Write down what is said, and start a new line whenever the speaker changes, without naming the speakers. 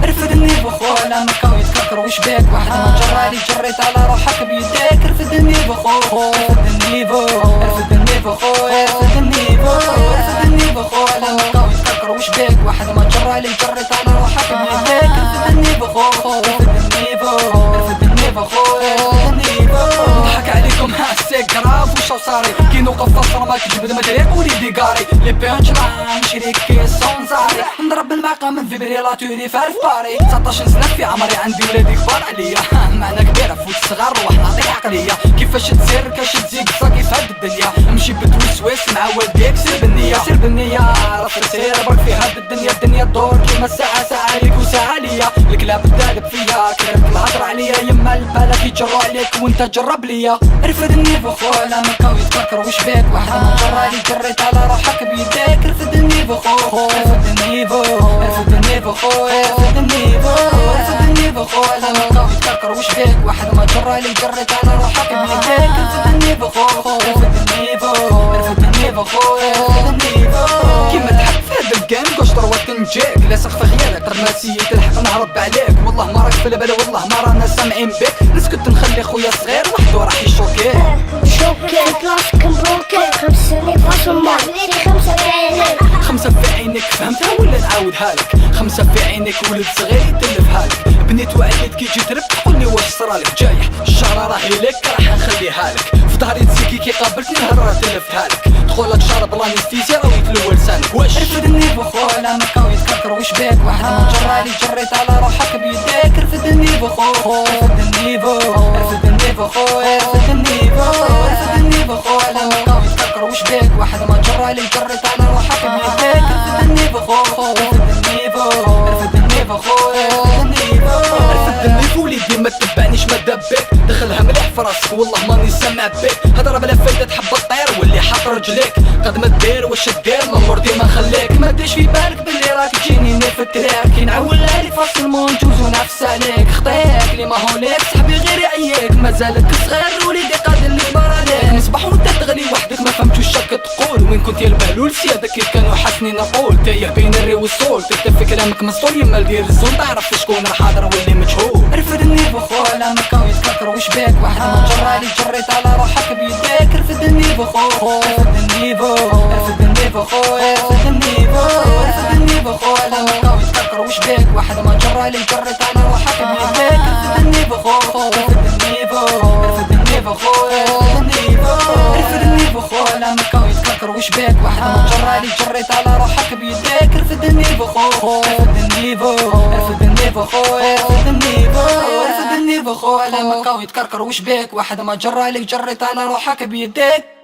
رفد النيفو خو على مكاو يتكركر وش بيك واحد ما جرالي جريت على روحك بيديك. رفد النيفو خو رفد النيفو رفد النيفو خو رفد النيفو رفد النيفو خو على مكاو يتكركر وش بيك واحد ما جرالي جريت على روحك بيديك. رفد النيفو خو رفد النيفو رفد النيفو خو رفد النيفو. نضحك عليكم هاسيك كراف وش صاري كي نوقف فصل ما كجبد مدريق وليدي قاري لي بينش لاين شريكي سونزاري نضرب المعقة من فيبريلاتوري فارف باري 19 سنة في عمري عندي ولادي كبار عليا معنا كبيرة فوت صغار روح نعطي عقلية كيفاش تسير كاش تزيق صاكي في هاد الدنيا نمشي بتوسويس مع والديك سير بالنية سير بالنية راسك سير برك في هاد الدنيا الدنيا تدور كيما الساعة ساعة ليك وساعة ليا الكلاب تدالب فيا كرهت الهضر عليا يما البالة كيجرو عليك وانت جرب ليا. رفد النيفو خو على مكاو يتكركر وش بيك واحد ما جرالي جريت على روحك بيديك. رفد النيفو خو رفد النيفو رفد النيفو خو رفد النيفو رفد النيفو خو على مكاو يتكركر وش بيك واحد ما جرالي جريت على روحك بيديك. رفد النيفو خو رفد النيفو رفد النيفو خو رفد النيفو. كيما تحب في هاد الجيم قشطر وتنجيك لاصق في خيالك رماسية تلحق نهرب عليك والله ما راك في البال والله ما رانا سامعين بك نسكت نخلي خويا صغير وحدو راح يشوكيه
شوكي كلاسك مبروكي 5 نفاس ومال 5 في عينيك
5 في عينك فهمتها ولا نعاودها لك 5 في عينك ولد صغير يتلفها لك بنيت وعدت كي جيت ربح قولي واش صرالك جايح الشهرة راهي لك راح نخليها لك في ظهري تسيكي كي قابلتني هرة تلفتها لك دخولك شارب لانستيزيا راهي تلوى لسانك واش. رفد النيفو خو على مكاو يتكركر وش بيك واحد ما جرالي جريت على روحك بيديك. رفد النيفو خو رفد النيفو رفد النيفو خو رفد النيفو رفد النيفو خو على مكاو يتكركر وش بيك واحد ما جرالي جريت على روحك بيديك. رفد النيفو خو رفد النيفو رفد النيفو خو رفد النيفو رفد النيفو وليدي ما تبعنيش ما دبيك دخلها مليح في راسك والله ماني سامع بيك هضره بلا فايدة تحب تطير واللي حط رجليك قد ما دير واش دير ما مرضي ما نخليك ما ديش في بالك باللي راك تجيني في التراك كي نعول لي فاصل مونجوز ونفس عليك خطيك لي ما هو ليك صاحبي غير يعيك مازالك صغير وليدي قادر اللي كبر عليك نصبح وانت تغلي وحدك ما فهمتوش شاك تقول وين كنت يا البهلول سيادك كيف كانوا حاسني نقول تايه بين الري والصول تكتب في كلامك مسطول يما دير الزول تعرف شكون راه حاضر واللي مجهول. رفد النيفو خو على مكاو يتكركر وش بيك واحد ما جرالي جريت على روحك بيديك. رفد النيفو خو رفد النيفو رفد النيفو خو رفد النيفو رفد النيفو خو على مكاو يتكركر وش بيك واحد ما جرالي جريت على روحك بيديك. رفد النيفو خو رفد النيفو رفد النيفو خو رفد النيفو رفد النيفو خو على مكاو يتكركر وش بيك واحد ما جرالي جريت على روحك بيديك. رفد النيفو خو رفد النيفو رفد النيفو خو رفد النيفو رفد النيفو خو على مكاو يتكركر وش بيك واحد ما جرالي جريت على روحك بيديك.